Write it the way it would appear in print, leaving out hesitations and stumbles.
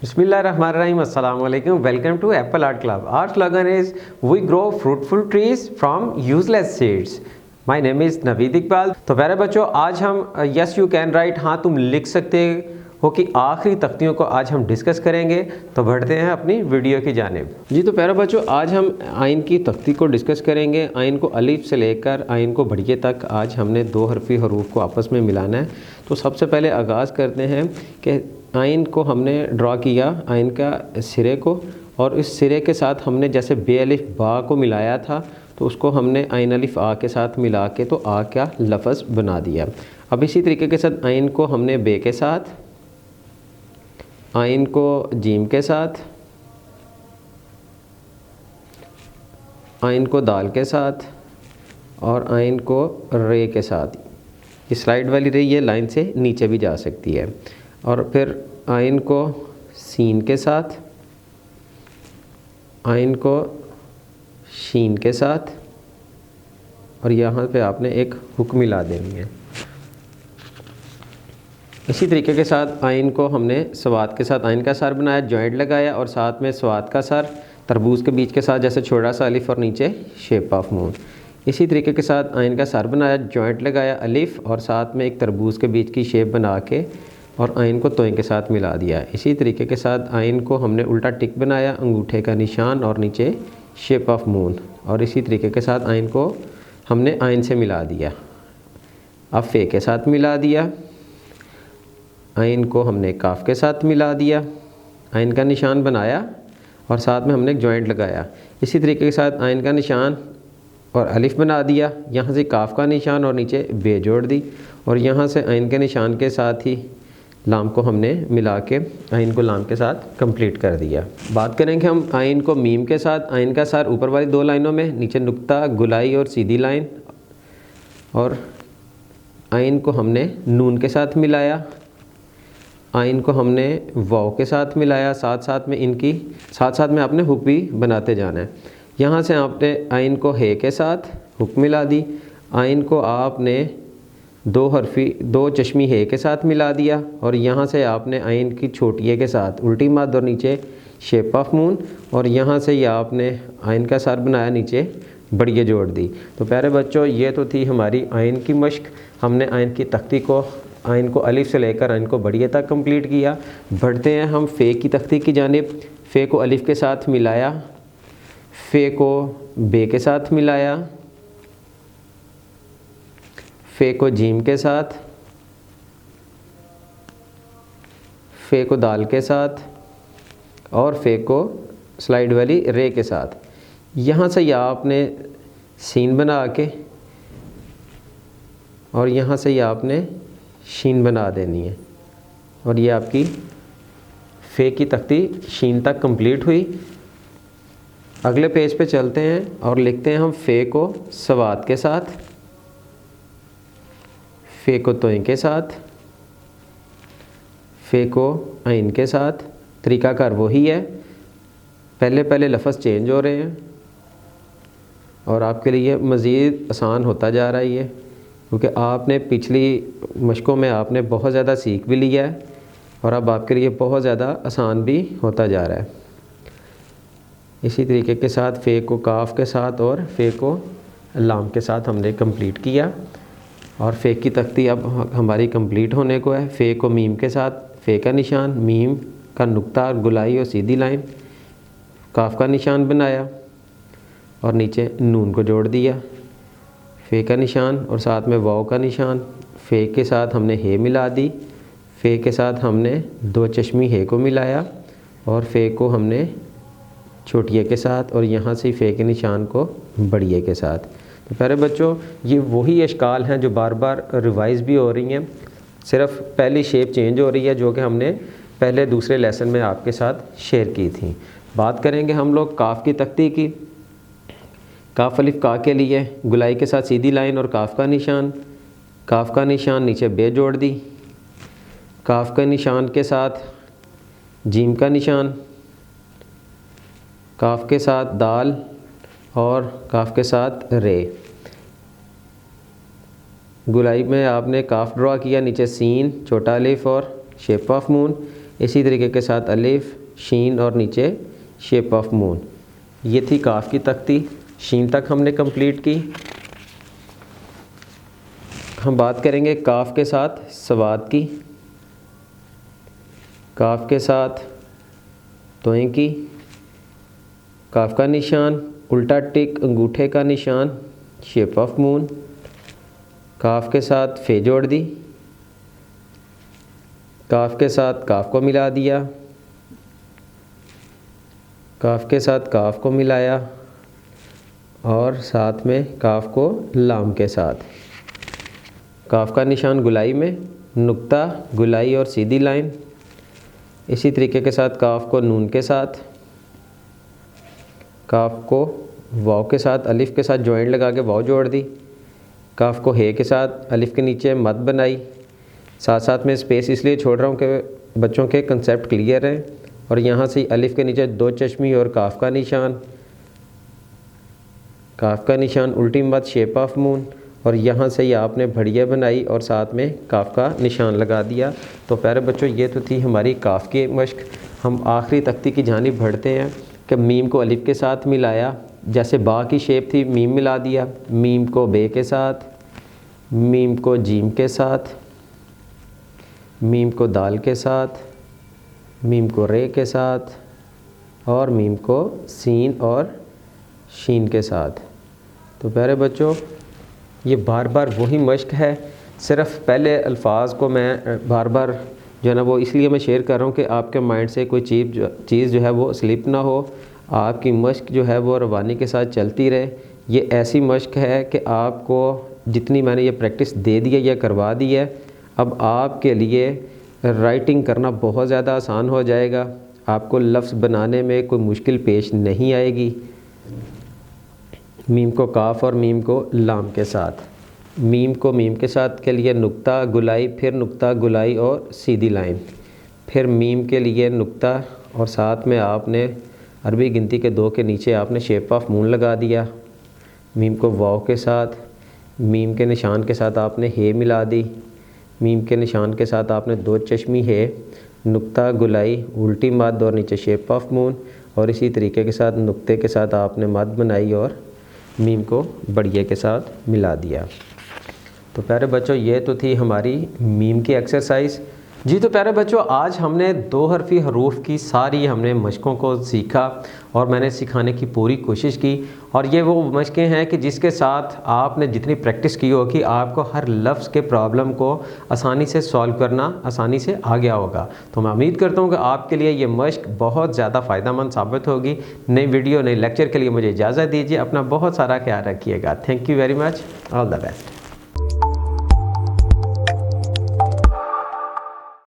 Bismillahirrahmanirrahim. Assalamu alaikum. Welcome to Apple Art Club. Our slogan is we grow fruitful trees from useless seeds. My name is Naveed Iqbal. तो प्यारे बच्चों, आज हम yes you can write, हाँ तुम लिख सकते हो कि आखिरी तख्तियों को आज हम डिस्कस करेंगे। तो बढ़ते हैं अपनी वीडियो की जानिब। जी तो प्यारे बच्चों, आज हम आइन की तख्ती को डिस्कस करेंगे। आइन को अलिफ से लेकर आइन को बढ़िए तक आज हमने दो हरफी हरूफ को आपस में मिलाना है। तो सबसे पहले आगाज़ करते हैं कि आइन को हमने ड्रा किया, आइन का सिरे को, और इस सिरे के साथ हमने जैसे बे अलिफ बा को मिलाया था तो उसको हमने आइन अलिफ आ के साथ मिला के तो आ का लफ्ज़ बना दिया। अब इसी तरीके के साथ आइन को हमने बे के साथ, आइन को जीम के साथ, आइन को दाल के साथ और आइन को रे के साथ। ये स्लाइड वाली रे ये लाइन से नीचे भी जा सकती है। और फिर आइन को सीन के साथ, आइन को शीन के साथ, और यहाँ पे आपने एक हुक मिला देनी है। इसी तरीके के साथ आइन को हमने स्वाद के साथ आइन का सर बनाया, जॉइंट लगाया और साथ में स्वाद का सर तरबूज के बीच के साथ जैसे छोटा सा अलिफ और नीचे शेप ऑफ मून। इसी तरीके के साथ आइन का सर बनाया, जॉइंट लगाया अलिफ और साथ में एक तरबूज के बीच की शेप बना के और आइन को तोय के साथ मिला दिया। इसी तरीके के साथ आइन को हमने उल्टा टिक बनाया, अंगूठे का निशान और नीचे शेप ऑफ मून। और इसी तरीके के साथ आइन को हमने आइन से मिला दिया। अब फे के साथ मिला दिया, आइन को हमने काफ के साथ मिला दिया, आइन का निशान बनाया और साथ में हमने एक जॉइंट लगाया। इसी तरीके के साथ आइन का निशान और अलिफ बना दिया, यहाँ से काफ का निशान और नीचे बे जोड़ दी और यहाँ से आइन के निशान के साथ ही लाम को हमने मिला के आइन को लाम के साथ कंप्लीट कर दिया। बात करेंगे हम आइन को मीम के साथ। आइन का सर ऊपर वाली दो लाइनों में, नीचे नुक्ता, गुलाई और सीधी लाइन, और आइन को हमने नून के साथ मिलाया, आइन को हमने वाव के साथ मिलाया, साथ साथ में आपने हुक भी बनाते जाना है। यहाँ से आपने आइन को हे के साथ हुक मिला दी, आइन को आपने दो चश्मी हे के साथ मिला दिया और यहाँ से आपने आइन की छोटी ए के साथ उल्टी मद और नीचे शेप ऑफ मून, और यहाँ से ये आपने आइन का सर बनाया, नीचे बढ़िया जोड़ दी। तो प्यारे बच्चों, ये तो थी हमारी आइन की मश्क। हमने आइन की तख्ती को, आइन को अलिफ से लेकर आइन को बढ़िया तक कंप्लीट किया। बढ़ते हैं हम फ़े की तख्ती की जानिब। फ़े को अलिफ के साथ मिलाया, फ़े को बे के साथ मिलाया, फ़े को जीम के साथ, फ़े को दाल के साथ और फ़े को स्लाइड वाली रे के साथ। यहाँ से या आपने सीन बना के और यहाँ से या आपने शीन बना देनी है और ये आपकी फ़े की तख्ती शीन तक कंप्लीट हुई। अगले पेज पे चलते हैं और लिखते हैं हम फ़े को सवाद के साथ, फ़े को तोय के साथ, फ़े को आइन के साथ। तरीक़ाकार वही है, पहले लफ्ज़ चेंज हो रहे हैं और आपके लिए मज़ीद आसान होता जा रहा है ये, क्योंकि आपने पिछली मशकों में आपने बहुत ज़्यादा सीख भी लिया है और अब आपके लिए बहुत ज़्यादा आसान भी होता जा रहा है। इसी तरीके के साथ फ़े को काफ के साथ और फ़े को लाम के साथ हमने कंप्लीट किया और फ़े की तख्ती अब हमारी कंप्लीट होने को है। फ़े को मीम के साथ, फ़े का निशान, मीम का नुक्ता, गुलाई और सीधी लाइन, काफ का निशान बनाया और नीचे नून को जोड़ दिया, फ़े का निशान और साथ में वाव का निशान। फ़े के साथ हमने हे मिला दी, फ़े के साथ हमने दो चश्मी हे को मिलाया और फ़े को हमने छोटी ए के साथ और यहाँ से फ़े के निशान को बड़ी ए के साथ। तो प्यारे बच्चों, ये वही अशकाल हैं जो बार बार रिवाइज़ भी हो रही हैं, सिर्फ पहली शेप चेंज हो रही है जो कि हमने पहले दूसरे लेसन में आपके साथ शेयर की थी। बात करेंगे हम लोग काफ की तख्ती की। काफ अलिफ का के लिए गुलाई के साथ सीधी लाइन और काफ का निशान नीचे बे जोड़ दी, काफ का निशान के साथ जीम का निशान, काफ के साथ दाल और काफ के साथ रे। गुलाई में आपने काफ ड्रा किया, नीचे सीन, छोटा अलिफ और शेप ऑफ मून। इसी तरीके के साथ अलिफ, शीन और नीचे शेप ऑफ मून। ये थी काफ की तख्ती। शीन तक हमने कंप्लीट की। हम बात करेंगे काफ के साथ सवाद की, काफ के साथ तोएं की, काफ का निशान, उल्टा टिक, अंगूठे का निशान, शेप ऑफ मून, काफ के साथ फे जोड़ दी, काफ के साथ काफ को मिला दिया, काफ के साथ काफ को मिलाया और साथ में काफ को लाम के साथ। काफ का निशान गुलाई में, नुक्ता, गुलाई और सीधी लाइन। इसी तरीके के साथ काफ को नून के साथ, काफ को वाव के साथ, अलिफ के साथ जॉइंट लगा के वाव जोड़ दी, काफ को हे के साथ अलिफ के नीचे मद बनाई। साथ साथ में स्पेस इसलिए छोड़ रहा हूँ कि बच्चों के कंसेप्ट क्लियर हैं। और यहाँ से अलिफ के नीचे दो चश्मी और काफ का निशान, काफ का निशान उल्टी मद, शेप ऑफ मून। और यहाँ से ही आपने बढ़िया बनाई और साथ में काफ का निशान लगा दिया। तो प्यारे बच्चों, ये तो थी हमारी काफ की मश्क। हम आखिरी तख्ती की जानिब बढ़ते हैं कि मीम को अलिफ के साथ मिलाया, जैसे बा की शेप थी, मीम मिला दिया। मीम को बे के साथ, मीम को जीम के साथ, मीम को दाल के साथ, मीम को रे के साथ और मीम को सीन और शीन के साथ। तो प्यारे बच्चों, ये बार बार वही मश्क है। सिर्फ़ पहले अल्फाज को मैं बार बार जो है ना वो इसलिए मैं शेयर कर रहा हूँ कि आपके माइंड से कोई चीज़ जो है वो स्लिप ना हो, आपकी मश्क जो है वो रवानी के साथ चलती रहे। ये ऐसी मश्क है कि आपको जितनी मैंने ये प्रैक्टिस दे दी है या करवा दी है, अब आपके लिए राइटिंग करना बहुत ज़्यादा आसान हो जाएगा। आपको लफ्ज़ बनाने में कोई मुश्किल पेश नहीं आएगी। मीम को काफ और मीम को लाम के साथ। मीम को मीम के साथ के लिए नुक्ता, गुलाई, फिर नुक्ता, गुलाई और सीधी लाइन। फिर मीम के लिए नुक्ता और साथ में आपने अरबी गिनती के 2 के नीचे आपने शेप ऑफ मून लगा दिया। मीम को वाव के साथ, मीम के निशान के साथ आपने हे मिला दी। मीम के निशान के साथ आपने 2 चश्मी है, नुक्ता, गुलाई, उल्टी मद और नीचे शेप ऑफ मून। और इसी तरीके के साथ नुक्ते के साथ आपने मद बनाई और मीम को बढ़िया के साथ मिला दिया। तो प्यारे बच्चों, ये तो थी हमारी मीम की एक्सरसाइज। जी तो प्यारे बच्चों, आज हमने 2 हरफ़ी हरूफ की सारी हमने मशकों को सीखा और मैंने सिखाने की पूरी कोशिश की। और ये वो मशकें हैं कि जिसके साथ आपने जितनी प्रैक्टिस की होगी, आपको हर लफ्ज़ के प्रॉब्लम को आसानी से सॉल्व करना आसानी से आ गया होगा। तो मैं उम्मीद करता हूँ कि आपके लिए ये मश्क बहुत ज़्यादा फ़ायदेमंद साबित होगी। नई वीडियो, नई लेक्चर के लिए मुझे इजाज़त दीजिए। अपना बहुत सारा ख्याल रखिएगा। Thank you very much. All the best.